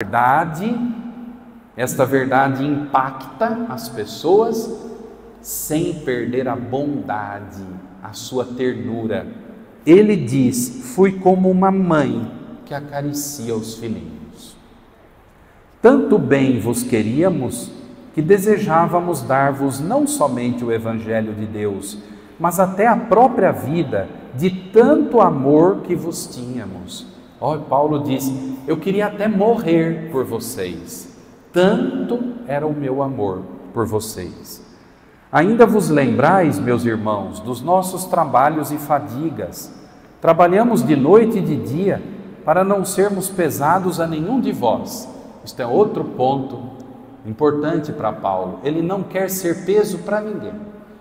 verdade, esta verdade impacta as pessoas sem perder a bondade, a sua ternura. Ele diz: fui como uma mãe que acaricia os filhinhos. Tanto bem vos queríamos que desejávamos dar-vos não somente o Evangelho de Deus, mas até a própria vida, de tanto amor que vos tínhamos. Paulo diz: eu queria até morrer por vocês, tanto era o meu amor por vocês. Ainda vos lembrais, meus irmãos, dos nossos trabalhos e fadigas. Trabalhamos de noite e de dia para não sermos pesados a nenhum de vós. Isto é outro ponto importante para Paulo. Ele não quer ser peso para ninguém.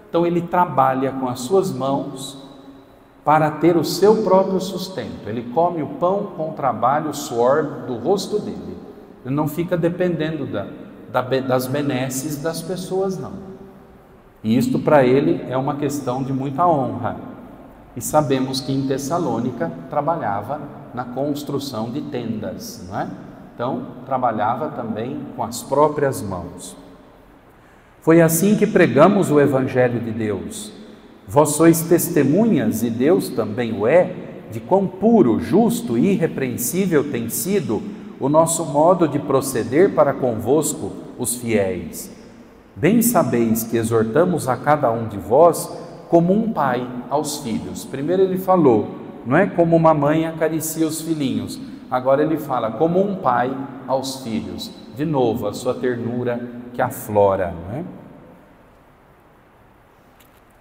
Então ele trabalha com as suas mãos para ter o seu próprio sustento. Ele come o pão com o trabalho, o suor do rosto dele. Ele não fica dependendo das benesses das pessoas, não. E isto para ele é uma questão de muita honra. E sabemos que em Tessalônica trabalhava na construção de tendas, não é? Então trabalhava também com as próprias mãos. Foi assim que pregamos o Evangelho de Deus. Vós sois testemunhas, e Deus também o é, de quão puro, justo e irrepreensível tem sido o nosso modo de proceder para convosco, os fiéis. Bem sabeis que exortamos a cada um de vós como um pai aos filhos. Primeiro ele falou, não é como uma mãe acaricia os filhinhos. Agora ele fala como um pai aos filhos. De novo, a sua ternura que aflora, não é?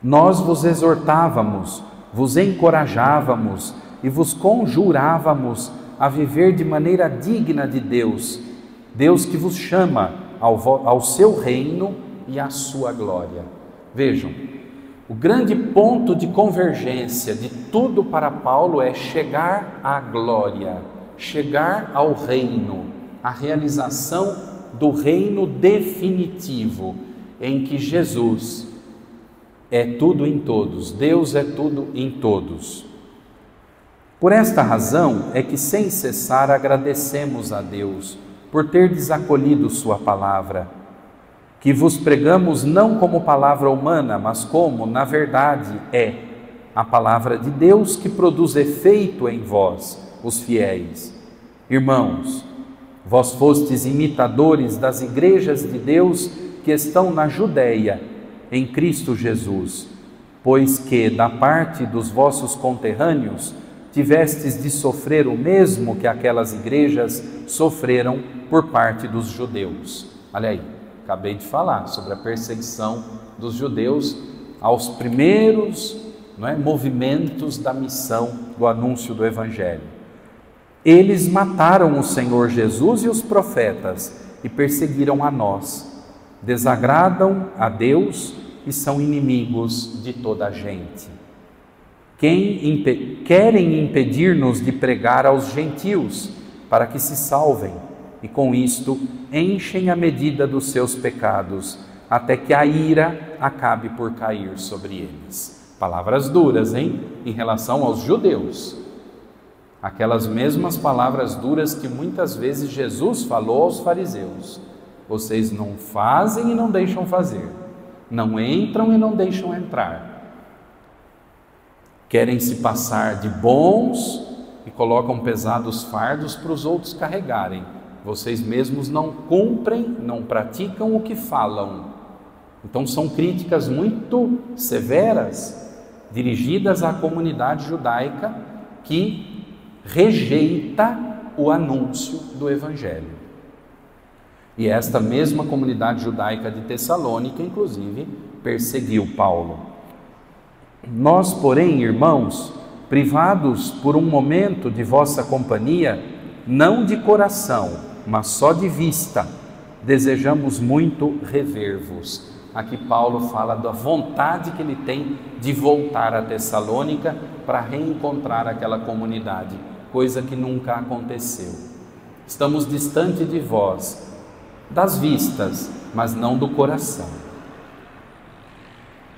Nós vos exortávamos, vos encorajávamos e vos conjurávamos a viver de maneira digna de Deus, Deus que vos chama ao seu reino e à sua glória. Vejam, o grande ponto de convergência de tudo para Paulo é chegar à glória, chegar ao reino, a realização do reino definitivo, em que Jesus é tudo em todos, Deus é tudo em todos. Por esta razão é que sem cessar agradecemos a Deus por terdes acolhido sua palavra, que vos pregamos não como palavra humana, mas como, na verdade, é a palavra de Deus que produz efeito em vós, os fiéis. Irmãos, vós fostes imitadores das igrejas de Deus que estão na Judéia, em Cristo Jesus, pois que, da parte dos vossos conterrâneos, tivestes de sofrer o mesmo que aquelas igrejas sofreram por parte dos judeus. Olha aí, acabei de falar sobre a perseguição dos judeus aos primeiros movimentos da missão do anúncio do Evangelho. Eles mataram o Senhor Jesus e os profetas e perseguiram a nós. Desagradam a Deus e são inimigos de toda a gente. Querem impedir-nos de pregar aos gentios para que se salvem e com isto enchem a medida dos seus pecados até que a ira acabe por cair sobre eles. Palavras duras, hein? Em relação aos judeus. Aquelas mesmas palavras duras que muitas vezes Jesus falou aos fariseus. Vocês não fazem e não deixam fazer, não entram e não deixam entrar. Querem se passar de bons e colocam pesados fardos para os outros carregarem. Vocês mesmos não cumprem, não praticam o que falam. Então são críticas muito severas, dirigidas à comunidade judaica que rejeita o anúncio do Evangelho. E esta mesma comunidade judaica de Tessalônica, inclusive, perseguiu Paulo. Nós, porém, irmãos, privados por um momento de vossa companhia, não de coração, mas só de vista, desejamos muito rever-vos. Aqui Paulo fala da vontade que ele tem de voltar a Tessalônica para reencontrar aquela comunidade, coisa que nunca aconteceu. Estamos distante de vós, das vistas, mas não do coração.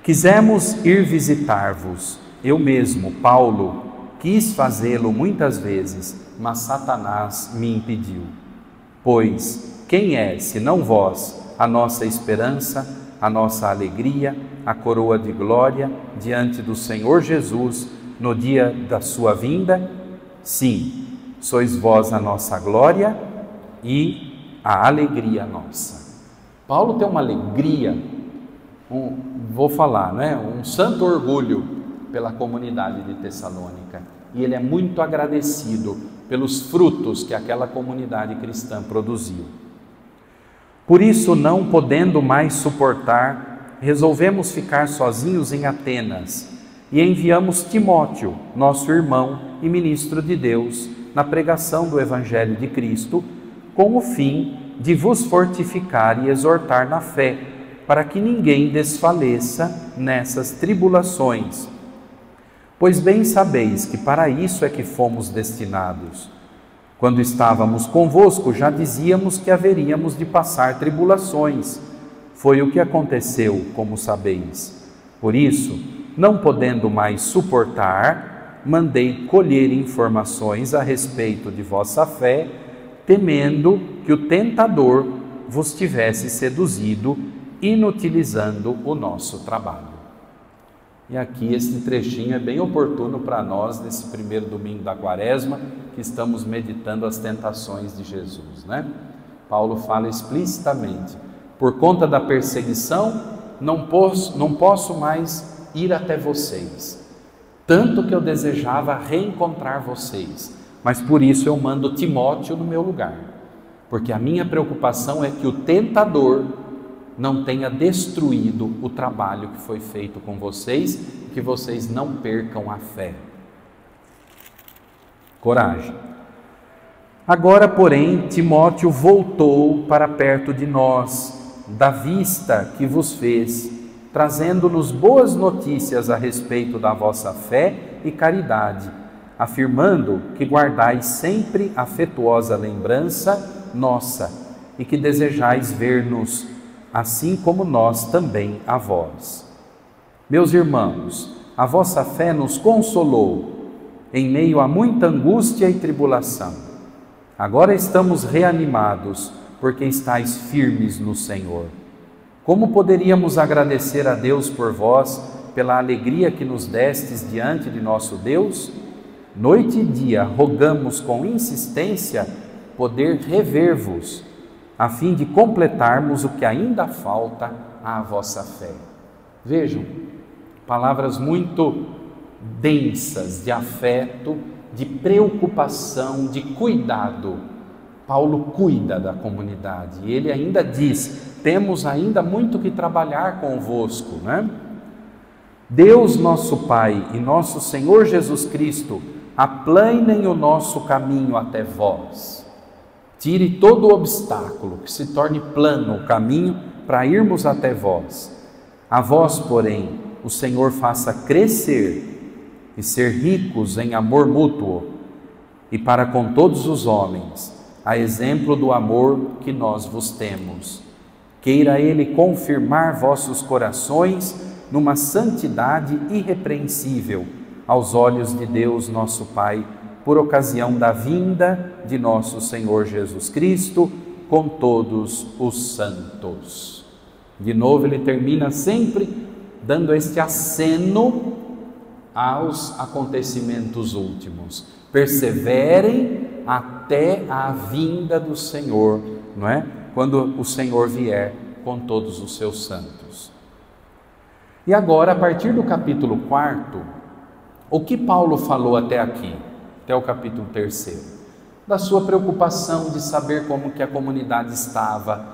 Quisemos ir visitar-vos, eu mesmo, Paulo, quis fazê-lo muitas vezes, mas Satanás me impediu. Pois quem é, senão vós, a nossa esperança, a nossa alegria, a coroa de glória diante do Senhor Jesus no dia da sua vinda? Sim, sois vós a nossa glória e a alegria nossa. Paulo tem uma alegria, um santo orgulho pela comunidade de Tessalônica, e ele é muito agradecido pelos frutos que aquela comunidade cristã produziu. Por isso, não podendo mais suportar, resolvemos ficar sozinhos em Atenas e enviamos Timóteo, nosso irmão e ministro de Deus, na pregação do Evangelho de Cristo, com o fim de vos fortificar e exortar na fé, para que ninguém desfaleça nessas tribulações. Pois bem sabeis que para isso é que fomos destinados. Quando estávamos convosco, já dizíamos que haveríamos de passar tribulações. Foi o que aconteceu, como sabeis. Por isso, não podendo mais suportar, mandei colher informações a respeito de vossa fé, temendo que o tentador vos tivesse seduzido, inutilizando o nosso trabalho. E aqui este trechinho é bem oportuno para nós nesse primeiro domingo da Quaresma, que estamos meditando as tentações de Jesus, né? Paulo fala explicitamente: por conta da perseguição, não posso mais ir até vocês, tanto que eu desejava reencontrar vocês, mas por isso eu mando Timóteo no meu lugar, porque a minha preocupação é que o tentador não tenha destruído o trabalho que foi feito com vocês, e que vocês não percam a fé. Coragem. Agora, porém, Timóteo voltou para perto de nós, da vista que vos fez, trazendo-nos boas notícias a respeito da vossa fé e caridade, afirmando que guardais sempre afetuosa lembrança nossa e que desejais ver-nos, assim como nós também a vós. Meus irmãos, a vossa fé nos consolou em meio a muita angústia e tribulação. Agora estamos reanimados, porque estáis firmes no Senhor. Como poderíamos agradecer a Deus por vós, pela alegria que nos destes diante de nosso Deus? Noite e dia rogamos com insistência poder rever-vos, a fim de completarmos o que ainda falta à vossa fé. Vejam, palavras muito densas de afeto, de preocupação, de cuidado. Paulo cuida da comunidade e ele ainda diz: temos ainda muito que trabalhar convosco, né? Deus nosso Pai e nosso Senhor Jesus Cristo aplanem o nosso caminho até vós. Tire todo o obstáculo, que se torne plano o caminho para irmos até vós. A vós, porém, o Senhor faça crescer e ser ricos em amor mútuo, e para com todos os homens, a exemplo do amor que nós vos temos. Queira Ele confirmar vossos corações numa santidade irrepreensível aos olhos de Deus nosso Pai, por ocasião da vinda de nosso Senhor Jesus Cristo com todos os santos. De novo ele termina sempre dando este aceno aos acontecimentos últimos. Perseverem até a vinda do Senhor, não é? Quando o Senhor vier com todos os seus santos. E agora, a partir do capítulo 4, o que Paulo falou até aqui? Até o capítulo 3, da sua preocupação de saber como que a comunidade estava,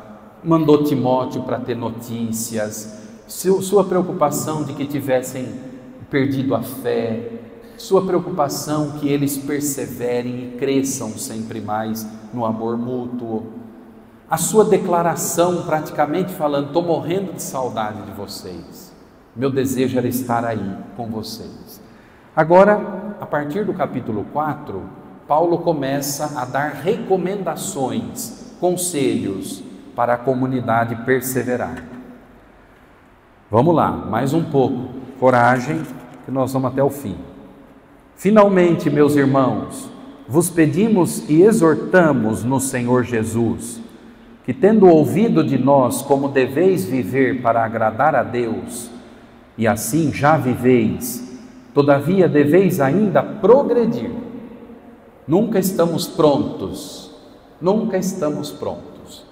mandou Timóteo para ter notícias, sua preocupação de que tivessem perdido a fé, sua preocupação que eles perseverem e cresçam sempre mais no amor mútuo, a sua declaração praticamente falando: estou morrendo de saudade de vocês, meu desejo era estar aí com vocês. Agora, a partir do capítulo 4, Paulo começa a dar recomendações, conselhos para a comunidade perseverar. Vamos lá, mais um pouco, coragem, que nós vamos até o fim. Finalmente, meus irmãos, vos pedimos e exortamos no Senhor Jesus, que tendo ouvido de nós como deveis viver para agradar a Deus, e assim já viveis, todavia deveis ainda progredir. Nunca estamos prontos, nunca estamos prontos.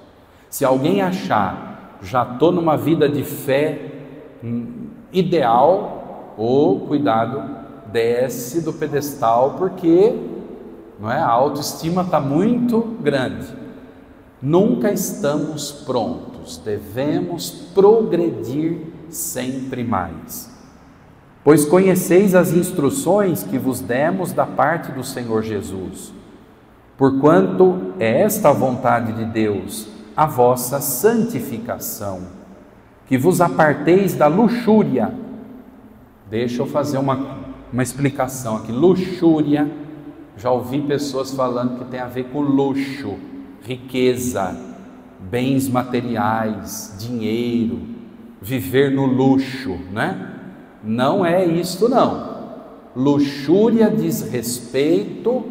Se alguém achar, já estou numa vida de fé ideal, cuidado, desce do pedestal, porque a autoestima está muito grande. Nunca estamos prontos, devemos progredir sempre mais. Pois conheceis as instruções que vos demos da parte do Senhor Jesus. Porquanto é esta a vontade de Deus, a vossa santificação, que vos aparteis da luxúria. Deixa eu fazer uma explicação aqui. Luxúria, já ouvi pessoas falando que tem a ver com luxo, riqueza, bens materiais, dinheiro, viver no luxo, né? Não é isto não. Luxúria diz respeito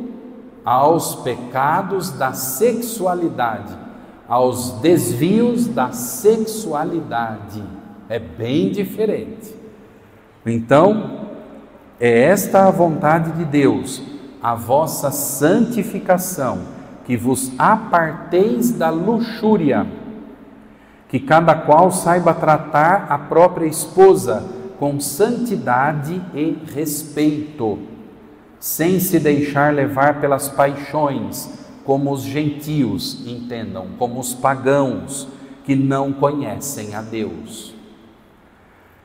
aos pecados da sexualidade, aos desvios da sexualidade. É bem diferente. Então, é esta a vontade de Deus, a vossa santificação, que vos aparteis da luxúria, que cada qual saiba tratar a própria esposa com santidade e respeito, sem se deixar levar pelas paixões, como os gentios, entendam, como os pagãos que não conhecem a Deus.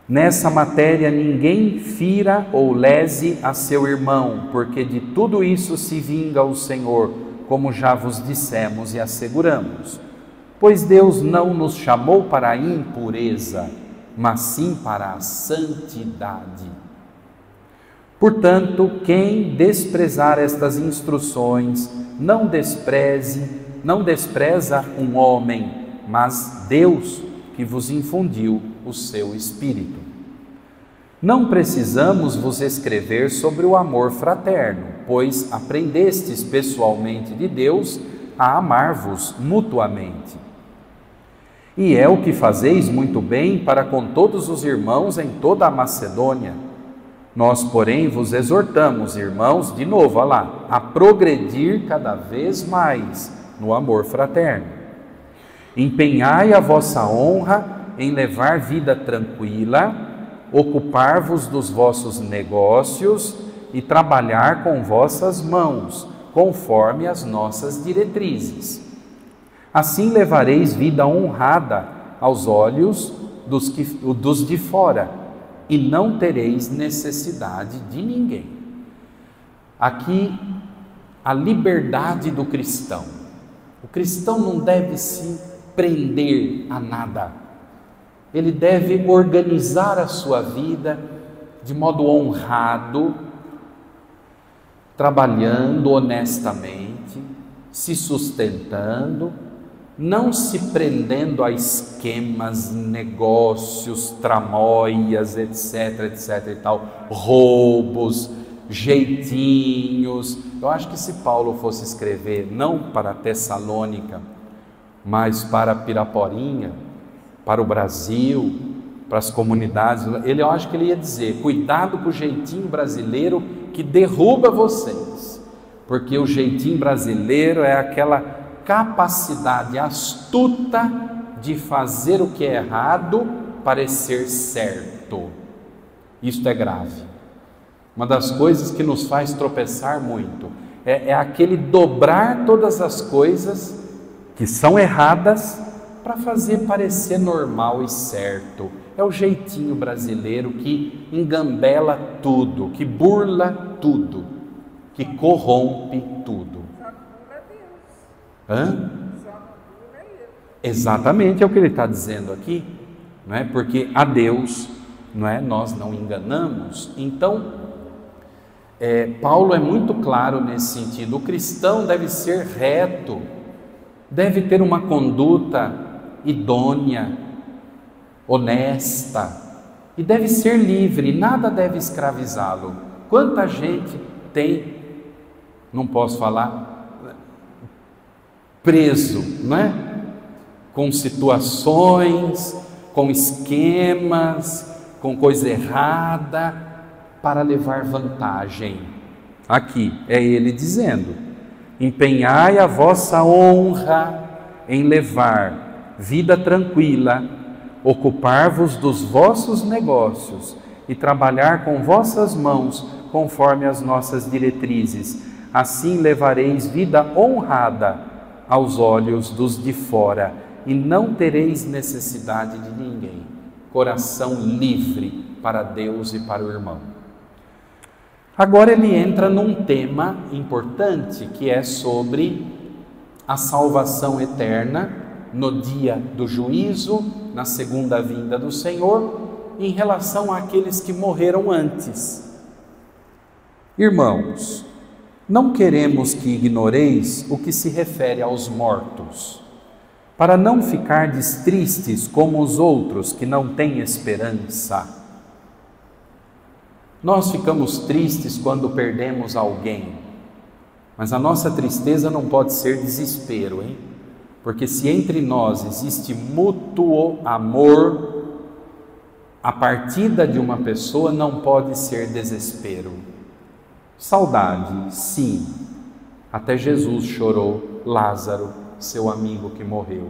Nessa matéria ninguém fira ou lese a seu irmão, porque de tudo isso se vinga o Senhor, como já vos dissemos e asseguramos. Pois Deus não nos chamou para a impureza, mas sim para a santidade. Portanto, quem desprezar estas instruções, não despreza um homem, mas Deus que vos infundiu o seu Espírito. Não precisamos vos escrever sobre o amor fraterno, pois aprendestes pessoalmente de Deus a amar-vos mutuamente. E é o que fazeis muito bem para com todos os irmãos em toda a Macedônia. Nós, porém, vos exortamos, irmãos, de novo, a progredir cada vez mais no amor fraterno. Empenhai a vossa honra em levar vida tranquila, ocupar-vos dos vossos negócios e trabalhar com vossas mãos, conforme as nossas diretrizes. Assim levareis vida honrada aos olhos dos de fora, e não tereis necessidade de ninguém. Aqui, a liberdade do cristão. O cristão não deve se prender a nada. Ele deve organizar a sua vida de modo honrado, trabalhando honestamente, se sustentando, não se prendendo a esquemas, negócios, tramóias, etc, etc e tal, roubos, jeitinhos. Eu acho que se Paulo fosse escrever, não para Tessalônica, mas para Piraporinha, para o Brasil, para as comunidades, eu acho que ele ia dizer, cuidado com o jeitinho brasileiro que derruba vocês, porque o jeitinho brasileiro é aquela capacidade astuta de fazer o que é errado parecer certo. Isto é grave. Uma das coisas que nos faz tropeçar muito é aquele dobrar todas as coisas que são erradas para fazer parecer normal e certo. É o jeitinho brasileiro que engambela tudo, que burla tudo, que corrompe tudo. Exatamente, é o que ele está dizendo aqui, não é? Porque a Deus, não é? Nós não enganamos. Então, Paulo é muito claro nesse sentido. O cristão deve ser reto, deve ter uma conduta idônea, honesta, e deve ser livre, nada deve escravizá-lo. Quanta gente tem não posso falar preso, não é? Com situações, com esquemas, com coisa errada, para levar vantagem. Aqui é ele dizendo: empenhai a vossa honra em levar vida tranquila, ocupar-vos dos vossos negócios e trabalhar com vossas mãos conforme as nossas diretrizes. Assim levareis vida honrada aos olhos dos de fora e não tereis necessidade de ninguém. Coração livre para Deus e para o irmão. Agora ele entra num tema importante, que é sobre a salvação eterna no dia do juízo, na segunda vinda do Senhor, em relação àqueles que morreram antes. Irmãos, não queremos que ignoreis o que se refere aos mortos, para não ficardes tristes como os outros que não têm esperança. Nós ficamos tristes quando perdemos alguém, mas a nossa tristeza não pode ser desespero, hein? Porque se entre nós existe mútuo amor, a partida de uma pessoa não pode ser desespero. Saudade, sim. Até Jesus chorou Lázaro, seu amigo que morreu.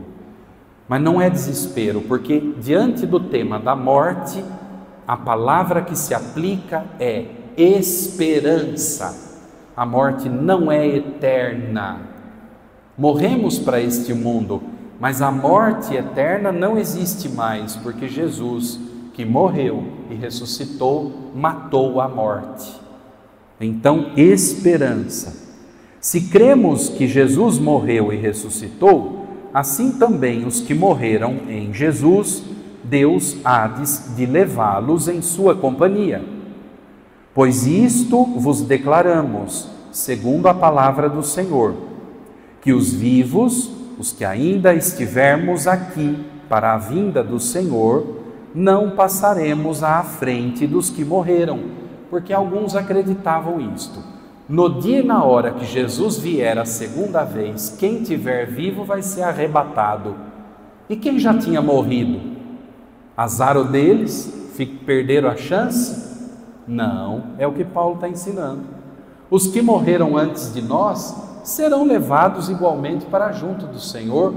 Mas não é desespero, porque diante do tema da morte, a palavra que se aplica é esperança. A morte não é eterna. Morremos para este mundo, mas a morte eterna não existe mais, porque Jesus, que morreu e ressuscitou, matou a morte. Então, esperança. Se cremos que Jesus morreu e ressuscitou, assim também os que morreram em Jesus, Deus há de levá-los em sua companhia. Pois isto vos declaramos, segundo a palavra do Senhor, que os vivos, os que ainda estivermos aqui para a vinda do Senhor, não passaremos à frente dos que morreram, porque alguns acreditavam isto. No dia e na hora que Jesus vier a segunda vez, quem tiver vivo vai ser arrebatado. E quem já tinha morrido? Azar o deles? Perderam a chance? Não, é o que Paulo está ensinando. Os que morreram antes de nós serão levados igualmente para junto do Senhor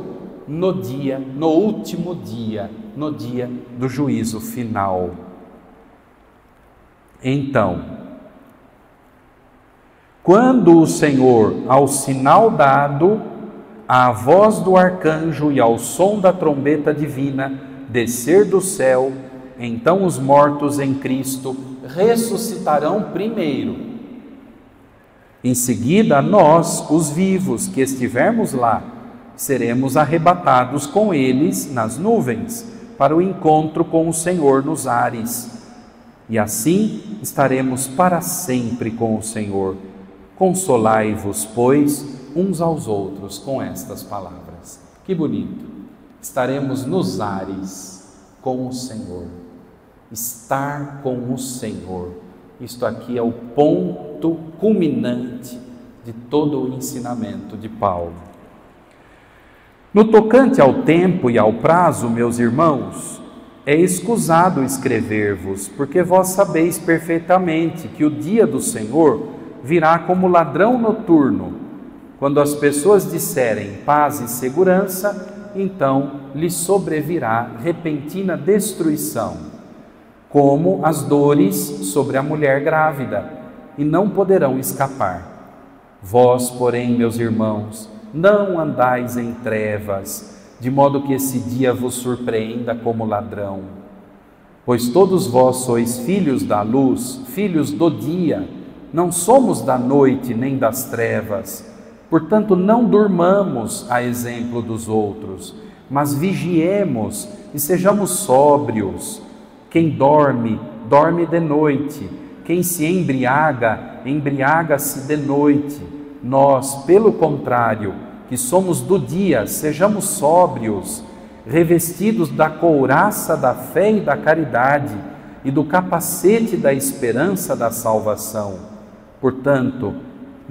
no último dia, no dia do juízo final. Então, quando o Senhor, ao sinal dado, à voz do arcanjo e ao som da trombeta divina, descer do céu, então os mortos em Cristo ressuscitarão primeiro. Em seguida, nós, os vivos que estivermos lá, seremos arrebatados com eles nas nuvens, para o encontro com o Senhor nos ares. E assim estaremos para sempre com o Senhor. Consolai-vos, pois, uns aos outros com estas palavras. Que bonito! Estaremos nos ares com o Senhor. Estar com o Senhor. Isto aqui é o ponto culminante de todo o ensinamento de Paulo. No tocante ao tempo e ao prazo, meus irmãos, é escusado escrever-vos, porque vós sabeis perfeitamente que o dia do Senhor virá como ladrão noturno. Quando as pessoas disserem paz e segurança, então lhes sobrevirá repentina destruição, como as dores sobre a mulher grávida, e não poderão escapar. Vós, porém, meus irmãos, não andais em trevas, de modo que esse dia vos surpreenda como ladrão. Pois todos vós sois filhos da luz, filhos do dia, não somos da noite nem das trevas. Portanto, não durmamos a exemplo dos outros, mas vigiemos e sejamos sóbrios. Quem dorme, dorme de noite. Quem se embriaga, embriaga-se de noite. Nós, pelo contrário, que somos do dia, sejamos sóbrios, revestidos da couraça da fé e da caridade e do capacete da esperança da salvação. Portanto,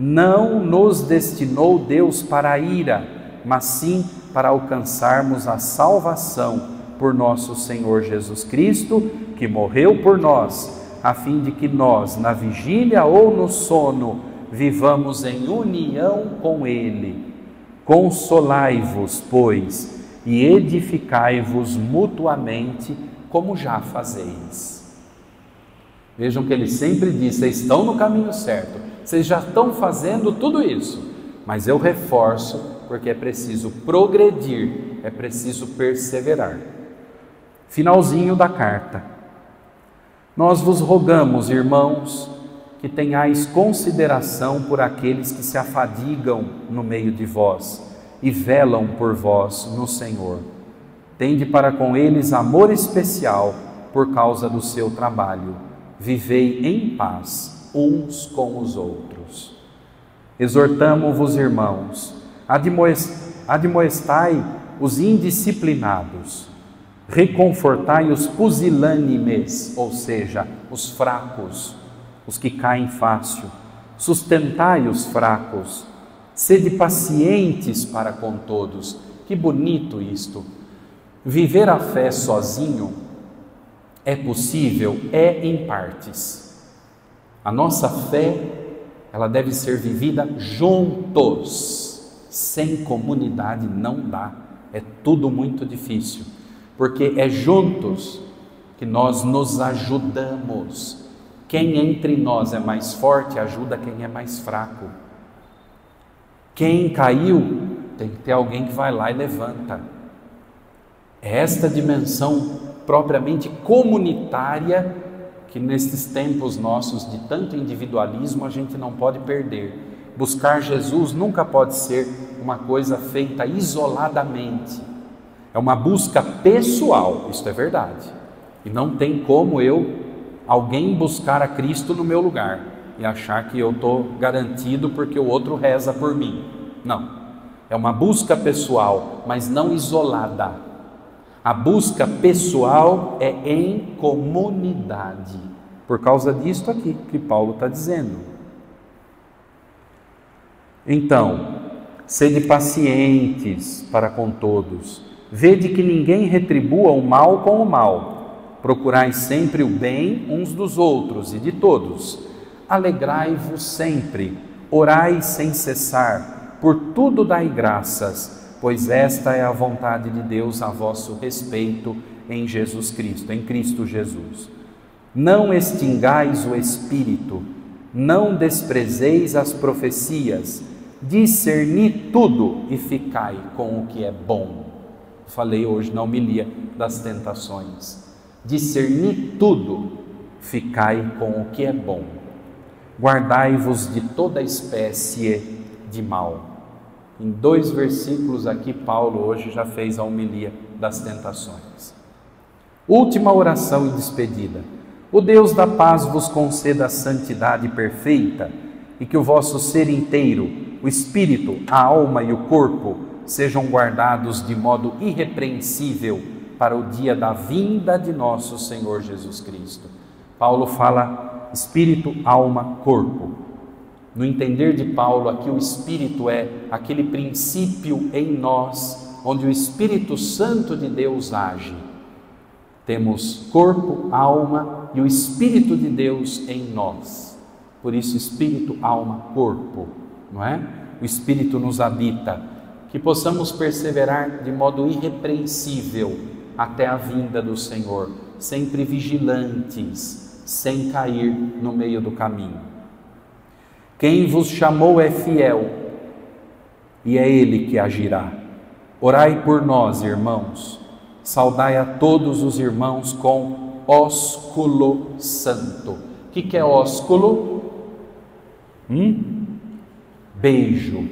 Não nos destinou Deus para a ira, mas sim para alcançarmos a salvação por nosso Senhor Jesus Cristo, que morreu por nós, a fim de que nós, na vigília ou no sono, vivamos em união com Ele. Consolai-vos, pois, e edificai-vos mutuamente, como já fazeis. Vejam que ele sempre diz: vocês estão no caminho certo, vocês já estão fazendo tudo isso, mas eu reforço, porque é preciso progredir, é preciso perseverar. Finalzinho da carta. Nós vos rogamos, irmãos, que tenhais consideração por aqueles que se afadigam no meio de vós e velam por vós no Senhor. Tende para com eles amor especial por causa do seu trabalho. Vivei em paz uns com os outros. Exortamo-vos, irmãos, admoestai os indisciplinados, reconfortai os pusilânimes, ou seja, os fracos, os que caem fácil, sustentai os fracos, sede pacientes para com todos. Que bonito isto! Viver a fé sozinho é possível? É em partes. A nossa fé, ela deve ser vivida juntos. Sem comunidade não dá, é tudo muito difícil, porque é juntos que nós nos ajudamos. Quem entre nós é mais forte ajuda quem é mais fraco. Quem caiu, tem que ter alguém que vai lá e levanta. É esta dimensão propriamente comunitária que nesses tempos nossos de tanto individualismo a gente não pode perder. Buscar Jesus nunca pode ser uma coisa feita isoladamente. É uma busca pessoal, isto é verdade. E não tem como alguém buscar a Cristo no meu lugar e achar que eu estou garantido porque o outro reza por mim. Não, é uma busca pessoal, mas não isolada. A busca pessoal é em comunidade, por causa disto aqui que Paulo está dizendo. Então, sede pacientes para com todos, vede que ninguém retribua o mal com o mal, procurai sempre o bem uns dos outros e de todos, alegrai-vos sempre, orai sem cessar, por tudo dai graças, pois esta é a vontade de Deus a vosso respeito em Jesus Cristo, em Cristo Jesus. Não extingais o Espírito, não desprezeis as profecias, discerni tudo e ficai com o que é bom. Falei hoje na homilia das tentações. Discerni tudo, ficai com o que é bom. Guardai-vos de toda espécie de mal. Em 2 versículos aqui, Paulo hoje já fez a homilia das tentações. Última oração e despedida. O Deus da paz vos conceda a santidade perfeita e que o vosso ser inteiro, o espírito, a alma e o corpo, sejam guardados de modo irrepreensível para o dia da vinda de nosso Senhor Jesus Cristo. Paulo fala espírito, alma, corpo. No entender de Paulo, aqui o Espírito é aquele princípio em nós, onde o Espírito Santo de Deus age. Temos corpo, alma e o Espírito de Deus em nós. Por isso, Espírito, alma, corpo, não é? O Espírito nos habita. Que possamos perseverar de modo irrepreensível até a vinda do Senhor, sempre vigilantes, sem cair no meio do caminho. Quem vos chamou é fiel, e é Ele que agirá. Orai por nós, irmãos. Saudai a todos os irmãos com ósculo santo. O que é ósculo? Beijo,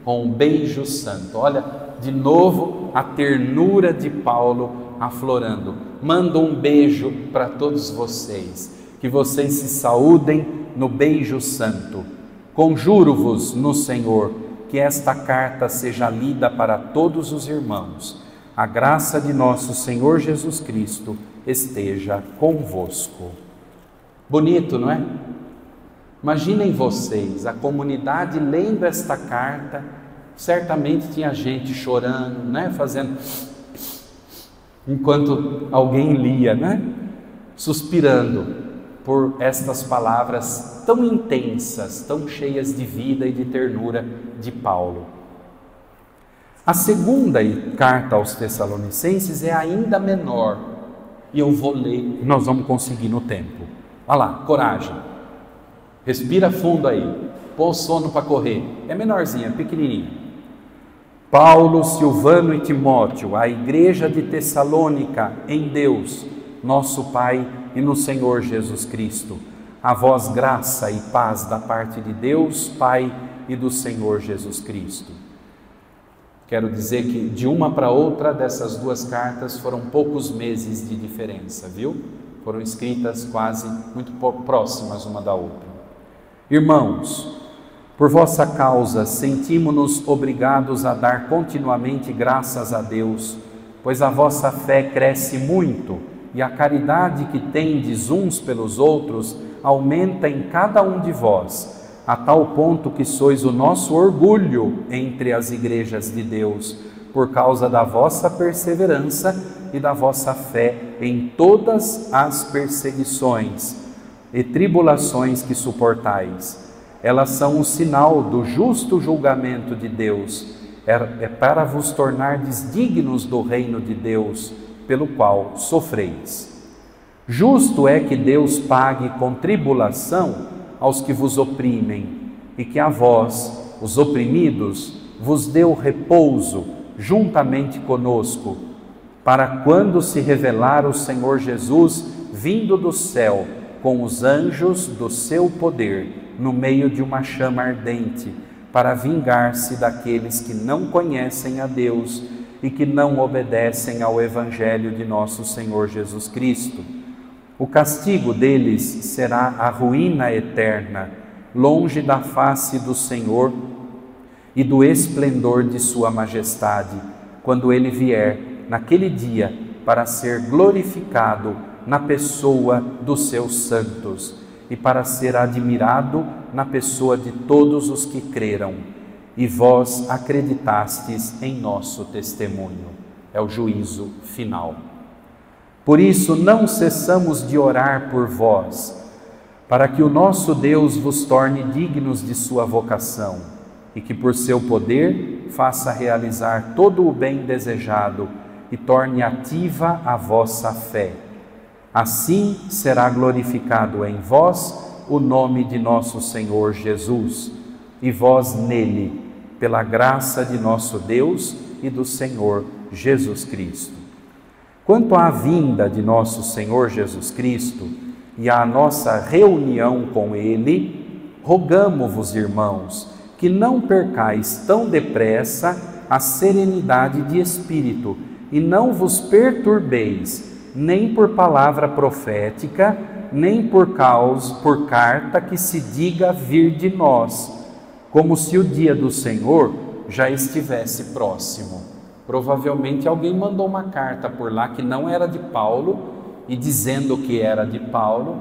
com um beijo santo. Olha, de novo, a ternura de Paulo aflorando. Mando um beijo para todos vocês, que vocês se saúdem no beijo santo. Conjuro-vos no Senhor que esta carta seja lida para todos os irmãos. A graça de nosso Senhor Jesus Cristo esteja convosco. Bonito, não é? Imaginem vocês, a comunidade lendo esta carta, certamente tinha gente chorando, né? Fazendo enquanto alguém lia, né? Suspirando por estas palavras tão intensas, tão cheias de vida e de ternura de Paulo. A segunda carta aos Tessalonicenses é ainda menor, e eu vou ler, nós vamos conseguir no tempo. Olha lá, coragem, respira fundo aí, pô o sono para correr, é menorzinha, pequenininha. Paulo, Silvano e Timóteo, a igreja de Tessalônica, em Deus, nosso Pai e no Senhor Jesus Cristo, a vós graça e paz da parte de Deus, Pai e do Senhor Jesus Cristo. Quero dizer que de uma para outra dessas duas cartas foram poucos meses de diferença, viu? Foram escritas quase muito próximas uma da outra. Irmãos, por vossa causa sentimos-nos obrigados a dar continuamente graças a Deus, pois a vossa fé cresce muito e a caridade que tendes uns pelos outros aumenta em cada um de vós, a tal ponto que sois o nosso orgulho entre as igrejas de Deus, por causa da vossa perseverança e da vossa fé em todas as perseguições e tribulações que suportais. Elas são o sinal do justo julgamento de Deus, é para vos tornardes dignos do reino de Deus, pelo qual sofreis. Justo é que Deus pague com tribulação aos que vos oprimem, e que a vós, os oprimidos, vos dê o repouso juntamente conosco, para quando se revelar o Senhor Jesus vindo do céu com os anjos do seu poder, no meio de uma chama ardente, para vingar-se daqueles que não conhecem a Deus e que não obedecem ao Evangelho de nosso Senhor Jesus Cristo. O castigo deles será a ruína eterna, longe da face do Senhor e do esplendor de sua majestade, quando ele vier naquele dia para ser glorificado na pessoa dos seus santos e para ser admirado na pessoa de todos os que creram. E vós acreditastes em nosso testemunho. É o juízo final. Por isso não cessamos de orar por vós, para que o nosso Deus vos torne dignos de sua vocação e que por seu poder faça realizar todo o bem desejado e torne ativa a vossa fé. Assim será glorificado em vós o nome de nosso Senhor Jesus, e vós nele, pela graça de nosso Deus e do Senhor Jesus Cristo. Quanto à vinda de nosso Senhor Jesus Cristo e à nossa reunião com Ele, rogamo-vos, irmãos, que não percais tão depressa a serenidade de espírito e não vos perturbeis, nem por palavra profética, nem por carta que se diga vir de nós, como se o dia do Senhor já estivesse próximo. Provavelmente alguém mandou uma carta por lá que não era de Paulo, e dizendo que era de Paulo,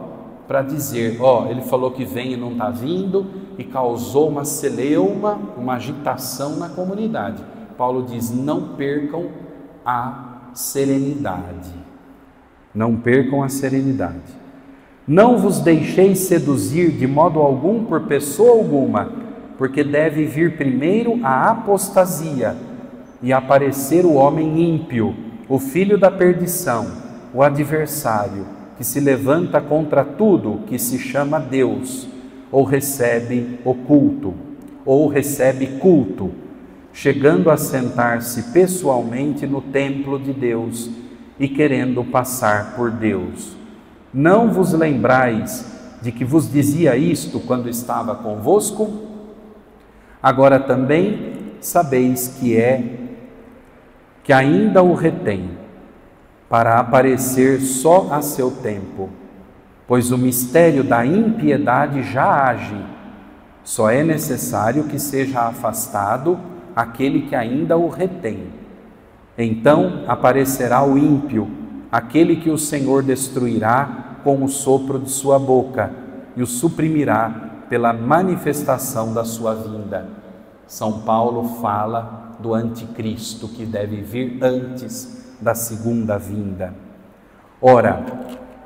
para dizer, ele falou que vem e não está vindo, e causou uma celeuma, uma agitação na comunidade. Paulo diz, não percam a serenidade. Não percam a serenidade. Não vos deixeis seduzir de modo algum por pessoa alguma, porque deve vir primeiro a apostasia e aparecer o homem ímpio, o filho da perdição, o adversário, que se levanta contra tudo que se chama Deus, ou recebe culto, chegando a sentar-se pessoalmente no templo de Deus e querendo passar por Deus. Não vos lembrais de que vos dizia isto quando estava convosco? Agora também sabeis que ainda o retém, para aparecer só a seu tempo, pois o mistério da impiedade já age. Só é necessário que seja afastado aquele que ainda o retém. Então aparecerá o ímpio, aquele que o Senhor destruirá com o sopro de sua boca e o suprimirá pela manifestação da sua vinda. São Paulo fala do anticristo que deve vir antes da segunda vinda. Ora,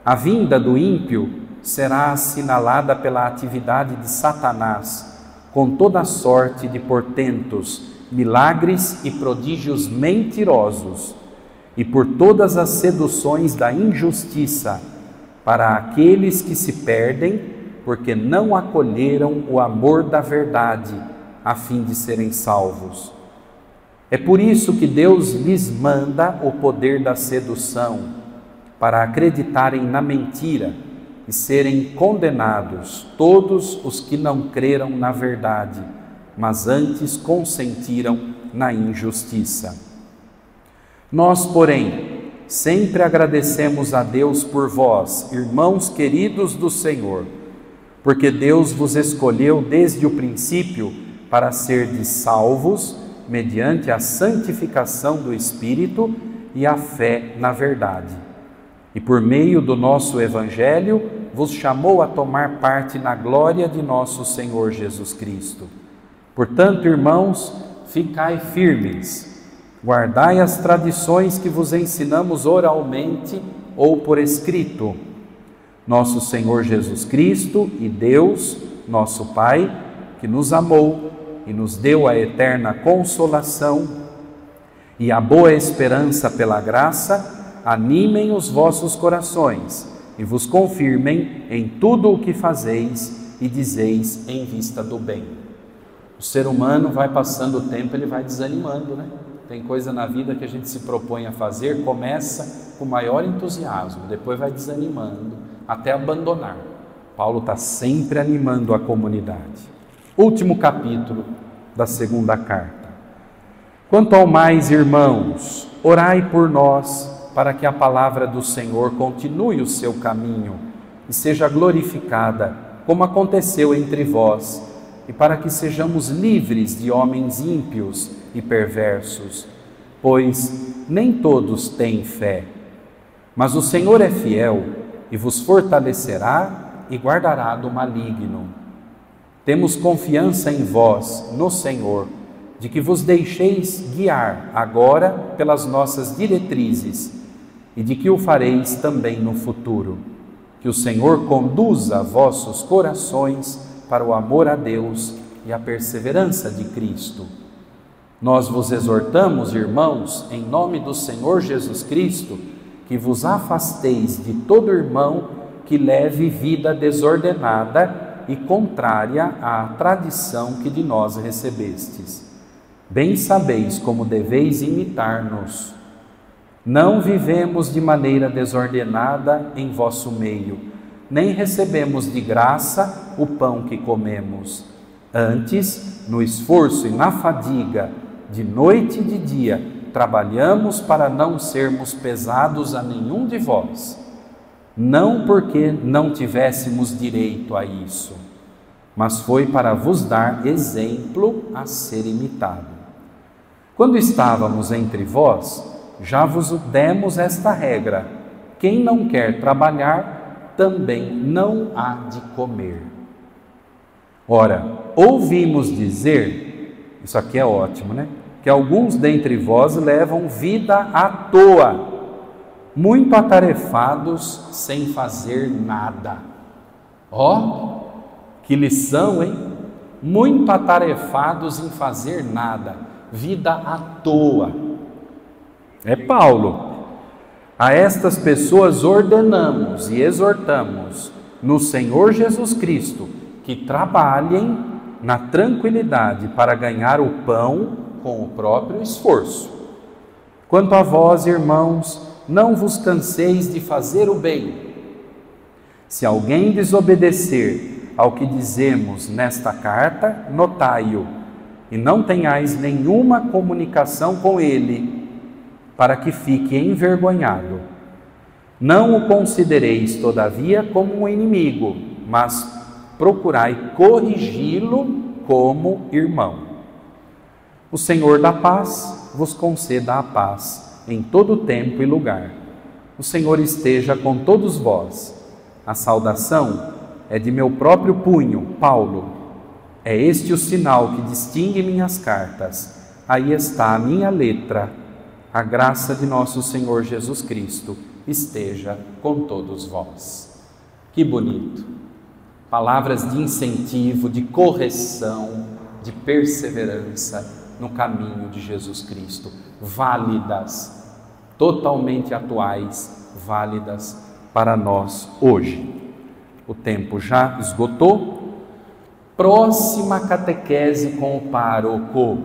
a vinda do ímpio será assinalada pela atividade de Satanás, com toda sorte de portentos, milagres e prodígios mentirosos, e por todas as seduções da injustiça, para aqueles que se perdem, porque não acolheram o amor da verdade, a fim de serem salvos. É por isso que Deus lhes manda o poder da sedução, para acreditarem na mentira e serem condenados todos os que não creram na verdade, mas antes consentiram na injustiça. Nós, porém, sempre agradecemos a Deus por vós, irmãos queridos do Senhor, porque Deus vos escolheu desde o princípio para serdes salvos, mediante a santificação do Espírito e a fé na verdade. E por meio do nosso Evangelho, vos chamou a tomar parte na glória de nosso Senhor Jesus Cristo. Portanto, irmãos, ficai firmes, guardai as tradições que vos ensinamos oralmente ou por escrito. Nosso Senhor Jesus Cristo e Deus, nosso Pai, que nos amou e nos deu a eterna consolação e a boa esperança pela graça, animem os vossos corações e vos confirmem em tudo o que fazeis e dizeis em vista do bem. O ser humano vai passando o tempo, ele vai desanimando, né? Tem coisa na vida que a gente se propõe a fazer, começa com maior entusiasmo, depois vai desanimando, até abandonar. Paulo está sempre animando a comunidade. Último capítulo da segunda carta. Quanto ao mais, irmãos, orai por nós, para que a palavra do Senhor continue o seu caminho e seja glorificada, como aconteceu entre vós, e para que sejamos livres de homens ímpios e perversos, pois nem todos têm fé. Mas o Senhor é fiel e vos fortalecerá e guardará do maligno. Temos confiança em vós, no Senhor, de que vos deixeis guiar agora pelas nossas diretrizes e de que o fareis também no futuro. Que o Senhor conduza vossos corações para o amor a Deus e a perseverança de Cristo. Nós vos exortamos, irmãos, em nome do Senhor Jesus Cristo, que vos afasteis de todo irmão que leve vida desordenada e contrária à tradição que de nós recebestes. Bem sabeis como deveis imitar-nos. Não vivemos de maneira desordenada em vosso meio, nem recebemos de graça o pão que comemos. Antes, no esforço e na fadiga, de noite e de dia, trabalhamos para não sermos pesados a nenhum de vós. Não porque não tivéssemos direito a isso, mas foi para vos dar exemplo a ser imitado. Quando estávamos entre vós, já vos demos esta regra: quem não quer trabalhar, também não há de comer. Ora, ouvimos dizer, isso aqui é ótimo, né? Que alguns dentre vós levam vida à toa, muito atarefados sem fazer nada. Ó, que lição, hein? Muito atarefados em fazer nada, vida à toa. É Paulo. A estas pessoas ordenamos e exortamos no Senhor Jesus Cristo que trabalhem na tranquilidade para ganhar o pão com o próprio esforço. Quanto a vós, irmãos, não vos canseis de fazer o bem. Se alguém desobedecer ao que dizemos nesta carta, notai-o, e não tenhais nenhuma comunicação com ele, para que fique envergonhado. Não o considereis, todavia, como um inimigo, mas procurai corrigi-lo como irmão. O Senhor da paz vos conceda a paz em todo tempo e lugar. O Senhor esteja com todos vós. A saudação é de meu próprio punho, Paulo. É este o sinal que distingue minhas cartas. Aí está a minha letra. A graça de nosso Senhor Jesus Cristo esteja com todos vós. Que bonito! Palavras de incentivo, de correção, de perseverança no caminho de Jesus Cristo. Válidas, totalmente atuais, válidas para nós hoje. O tempo já esgotou. Próxima catequese com o pároco.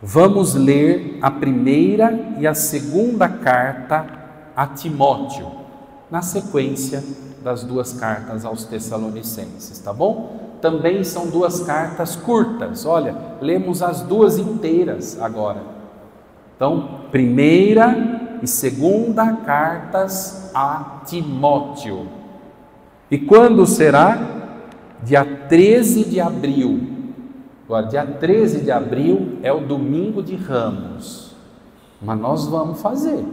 Vamos ler a primeira e a segunda carta a Timóteo, na sequência das duas cartas aos Tessalonicenses, tá bom? Também são duas cartas curtas, olha, lemos as duas inteiras agora. Então, primeira e segunda cartas a Timóteo. E quando será? Dia 13 de abril. Agora, dia 13 de abril é o domingo de Ramos, mas nós vamos fazer.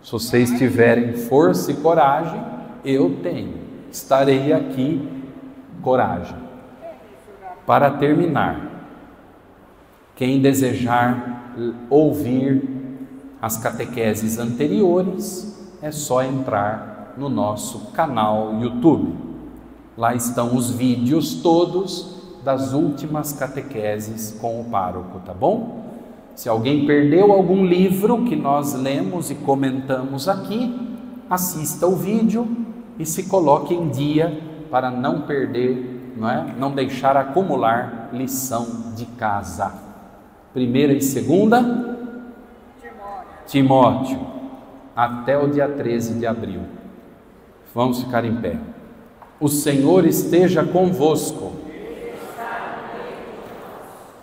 Se vocês tiverem força e coragem, eu tenho, estarei aqui, coragem. Para terminar, quem desejar ouvir as catequeses anteriores, é só entrar no nosso canal YouTube. Lá estão os vídeos todos das últimas catequeses com o pároco, tá bom? Se alguém perdeu algum livro que nós lemos e comentamos aqui, assista o vídeo e se coloque em dia para não perder, não deixar acumular lição de casa. Primeira e segunda, Timóteo, até o dia 13 de abril. Vamos ficar em pé. O Senhor esteja convosco.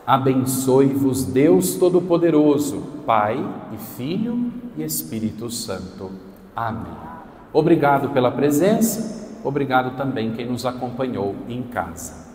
Abençoe-vos Deus Todo-Poderoso, Pai e Filho e Espírito Santo. Amém. Obrigado pela presença, obrigado também quem nos acompanhou em casa.